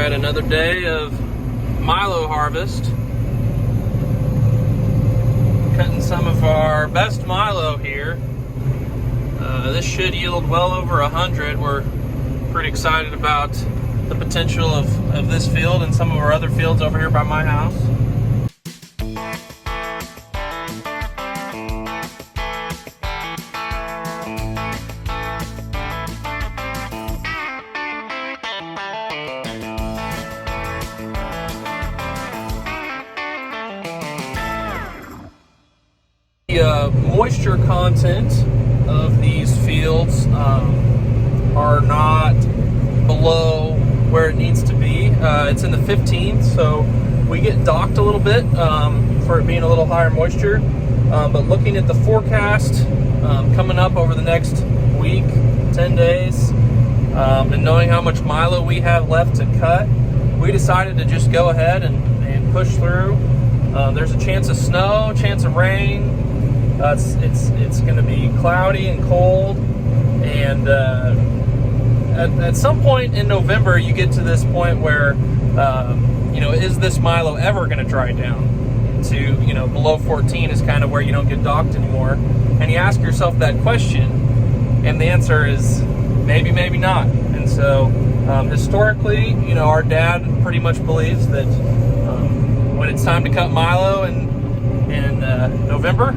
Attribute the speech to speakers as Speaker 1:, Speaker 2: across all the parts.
Speaker 1: Alright, another day of Milo harvest. Cutting some of our best Milo here. This should yield well over 100. We're pretty excited about the potential of this field and some of our other fields over here by my house. The moisture content of these fields are not below where it needs to be. It's in the 15th, so we get docked a little bit for it being a little higher moisture. But looking at the forecast coming up over the next week, 10 days, and knowing how much Milo we have left to cut, we decided to just go ahead and push through. There's a chance of snow, chance of rain. It's going to be cloudy and cold, and at some point in November you get to this point where is this Milo ever going to dry down to below 14 is kind of where you don't get docked anymore, and you ask yourself that question, and the answer is maybe not. And so historically, our dad pretty much believes that when it's time to cut Milo in November,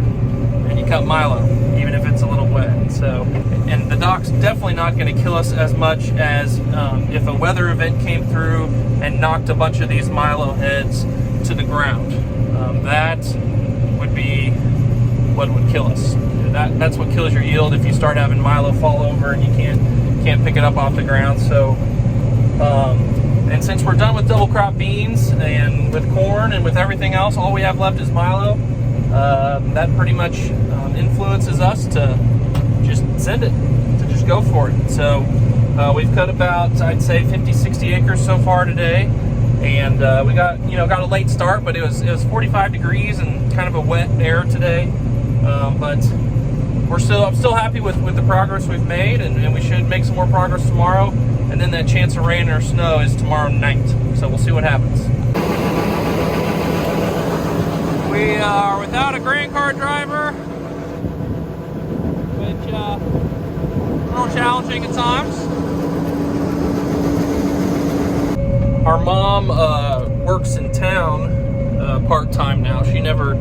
Speaker 1: you cut Milo, even if it's a little wet. So, and the dock's definitely not going to kill us as much as if a weather event came through and knocked a bunch of these Milo heads to the ground. That would be what would kill us. That's what kills your yield if you start having Milo fall over and you can't pick it up off the ground. So, and since we're done with double crop beans and with corn and with everything else, all we have left is Milo. That pretty much influences us to just send it, to just go for it. So we've cut about, I'd say, 50-60 acres so far today, and we got a late start, but it was 45 degrees and kind of a wet air today. But I'm still happy with the progress we've made, and we should make some more progress tomorrow. And then that chance of rain or snow is tomorrow night. So we'll see what happens. We are without a grain cart driver, which a little challenging at times. Our mom works in town part-time now. She never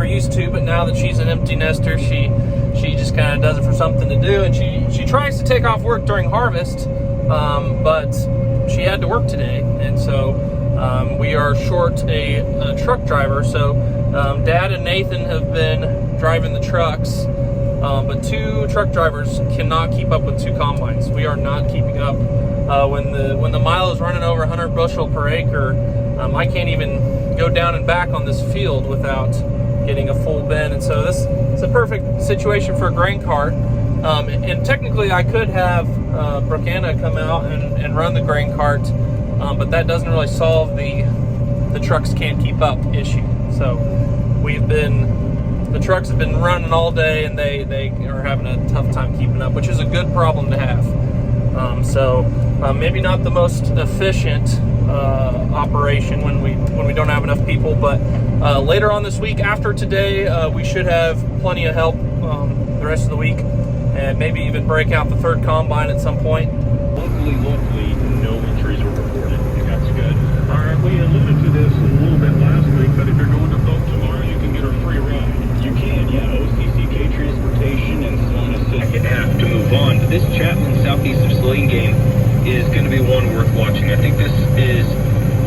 Speaker 1: used to, but now that she's an empty nester, she just kind of does it for something to do. And she tries to take off work during harvest, but she had to work today, and so we are short a truck driver. So Dad and Nathan have been driving the trucks, but 2 truck drivers cannot keep up with 2 combines. We are not keeping up. When the Milo is running over 100 bushel per acre, I can't even go down and back on this field without getting a full bin. And so this is a perfect situation for a grain cart. And technically I could have Brookanna come out and run the grain cart, but that doesn't really solve the trucks can't keep up issue. So the trucks have been running all day, and they are having a tough time keeping up, which is a good problem to have. Maybe not the most efficient operation when we don't have enough people, but later on this week, after today, we should have plenty of help the rest of the week, and maybe even break out the 3rd combine at some point.
Speaker 2: Locally, no injuries were reported. I think that's good. All right, we alluded to this a little bit last week, but if you're going to vote tomorrow, you can get a free ride. You can, yeah. OCCK Transportation and so on. Second half to move on. This Chapman Southeast of Saline game is going to be one worth watching. I think this is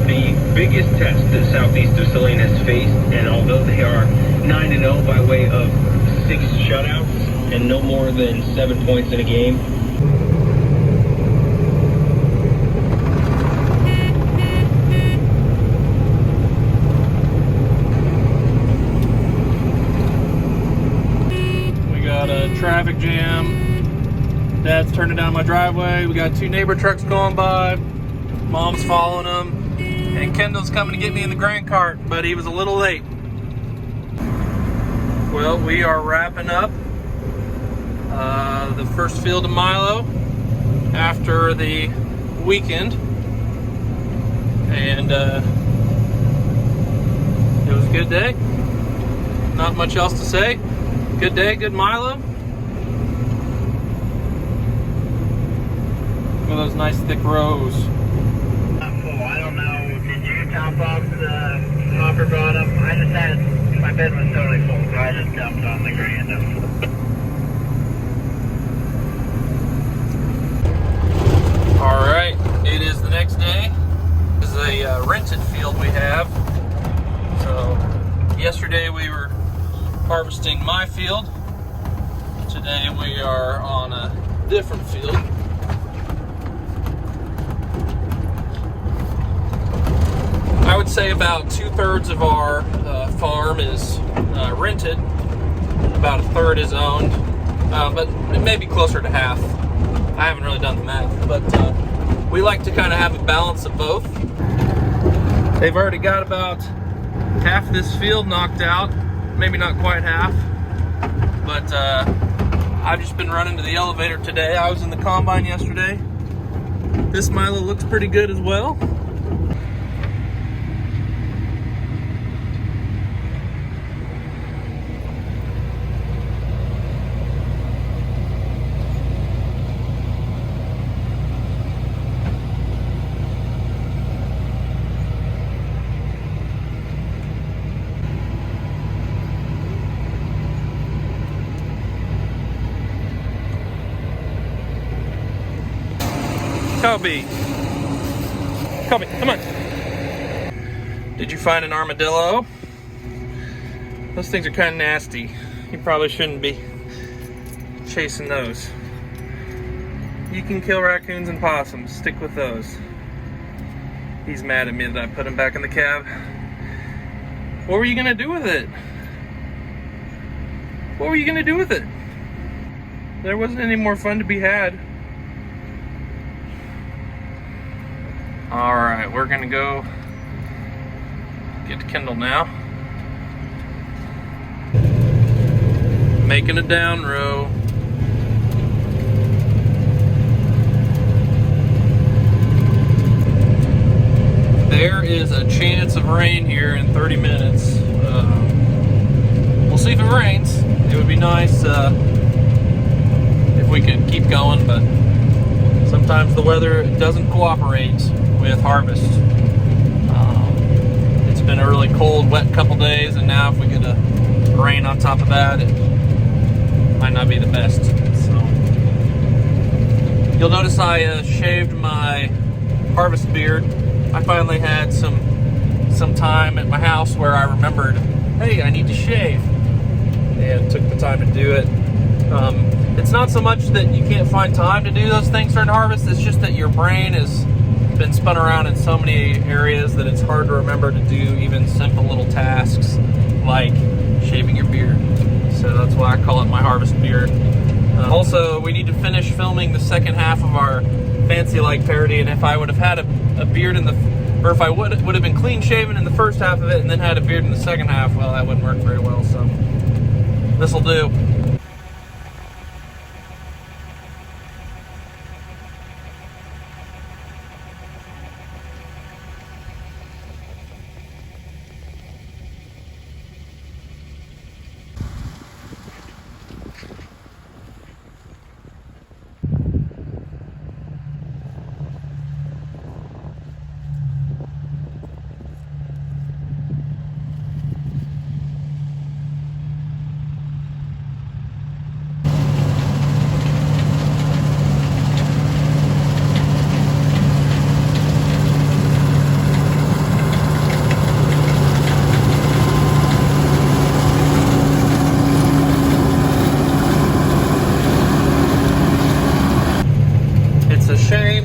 Speaker 2: the biggest test that Southeast of Saline has faced, and although they are 9-0 by way of 6 shutouts and no more than 7 points in a game,
Speaker 1: traffic jam. Dad's turning down my driveway. We got 2 neighbor trucks going by. Mom's following them. And Kendall's coming to get me in the grain cart, but he was a little late. Well, we are wrapping up the first field of Milo after the weekend. and it was a good day. Not much else to say. Good day, good Milo. Look at those nice thick rows.
Speaker 3: I don't know, did you top off the hopper bottom? I just had, my bed was totally full, so I just dumped on the grand.
Speaker 1: Alright, it is the next day. This is a rented field we have. So, yesterday we were harvesting my field. Today we are on a different field. I would say about 2/3 of our farm is rented. About 1/3 is owned, but it may be closer to half. I haven't really done the math, but we like to kind of have a balance of both. They've already got about half of this field knocked out, maybe not quite half, but I've just been running to the elevator today. I was in the combine yesterday. This Milo looks pretty good as well. Kobe, come on. Did you find an armadillo? Those things are kind of nasty. You probably shouldn't be chasing those. You can kill raccoons and possums. Stick with those. He's mad at me that I put him back in the cab. What were you gonna do with it? What were you gonna do with it? There wasn't any more fun to be had. All right, we're gonna go get to Kendall now. Making a down row. There is a chance of rain here in 30 minutes. We'll see if it rains. It would be nice if we could keep going, but sometimes the weather doesn't cooperate with harvest. It's been a really cold, wet couple days, and now if we get a rain on top of that, it might not be the best. So you'll notice I shaved my harvest beard. I finally had some time at my house where I remembered, hey, I need to shave, and took the time to do it. It's not so much that you can't find time to do those things during harvest, it's just that your brain has been spun around in so many areas that it's hard to remember to do even simple little tasks like shaving your beard. So that's why I call it my harvest beard. Also, we need to finish filming the second half of our Fancy Like parody, and if I would have had a beard in the, or if I would have been clean shaven in the first half of it and then had a beard in the second half, well, that wouldn't work very well, so this'll do.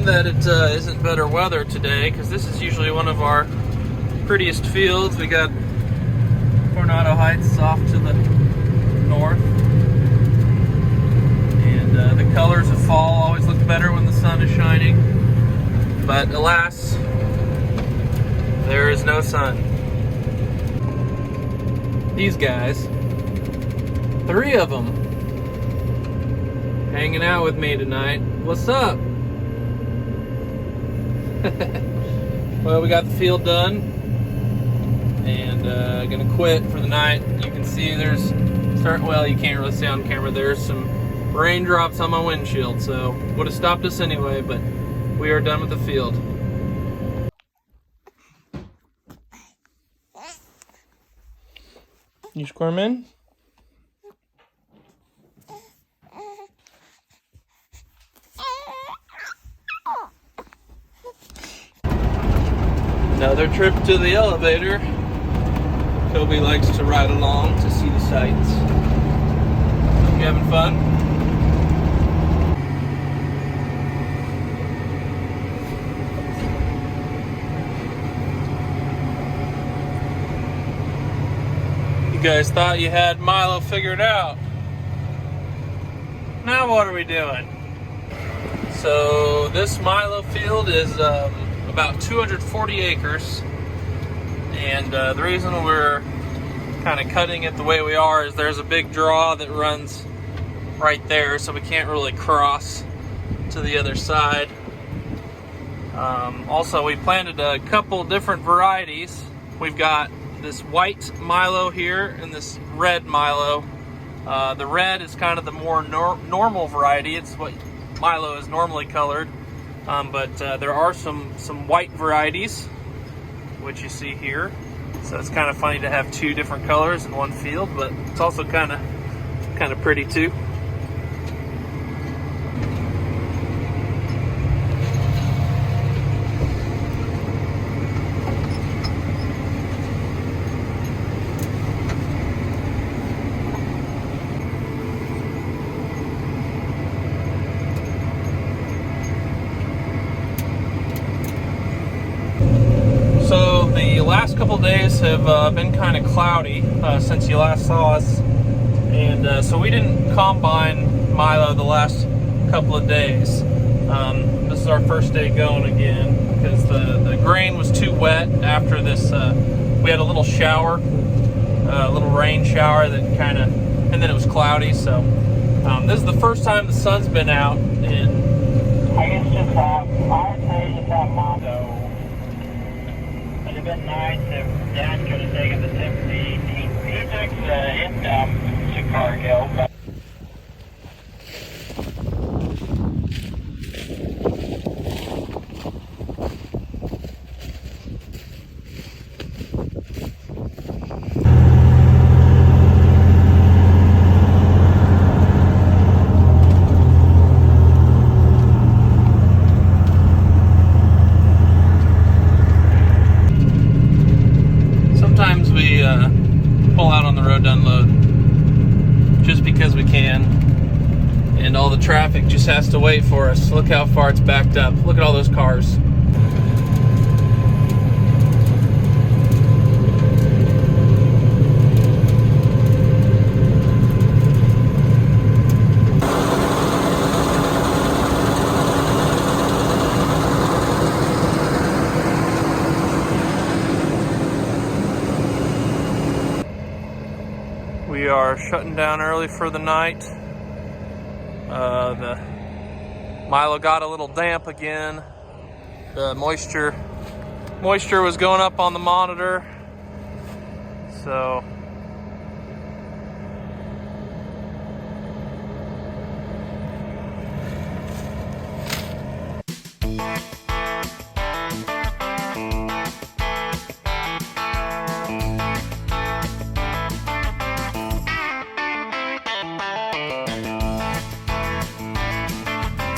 Speaker 1: That it isn't better weather today, because this is usually one of our prettiest fields. We got Coronado Heights off to the north, and the colors of fall always look better when the sun is shining, but alas, there is no sun. These guys, 3 of them, hanging out with me tonight. What's up? Well, we got the field done, and gonna quit for the night. You can see there's well, you can't really see on camera. There's some raindrops on my windshield, so would have stopped us anyway. But we are done with the field. You squirm in? Another trip to the elevator. Toby likes to ride along to see the sights. You having fun? You guys thought you had Milo figured out. Now what are we doing? So this Milo field is about 240 acres, and the reason we're kind of cutting it the way we are is there's a big draw that runs right there, so we can't really cross to the other side. Also, we planted a couple different varieties. We've got this white Milo here and this red Milo. The red is kind of the more normal variety. It's what Milo is normally colored. But there are some white varieties, which you see here. So it's kind of funny to have two different colors in one field, but it's also kind of pretty too. The last couple days have been kind of cloudy since you last saw us, and so we didn't combine Milo the last couple of days. This is our first day going again because the grain was too wet after this. We had a little shower, a little rain shower that and then it was cloudy. So this is the first time the sun's been out in.
Speaker 3: I guess just I'd say just have Milo. It'd have been nice if Dad could have taken the Tiffany. He took it to Cargill, but
Speaker 1: pull out on the road to unload just because we can, and all the traffic just has to wait for us. Look how far it's backed up. Look at all those cars. We are shutting down early for the night. The Milo got a little damp again. The moisture was going up on the monitor. So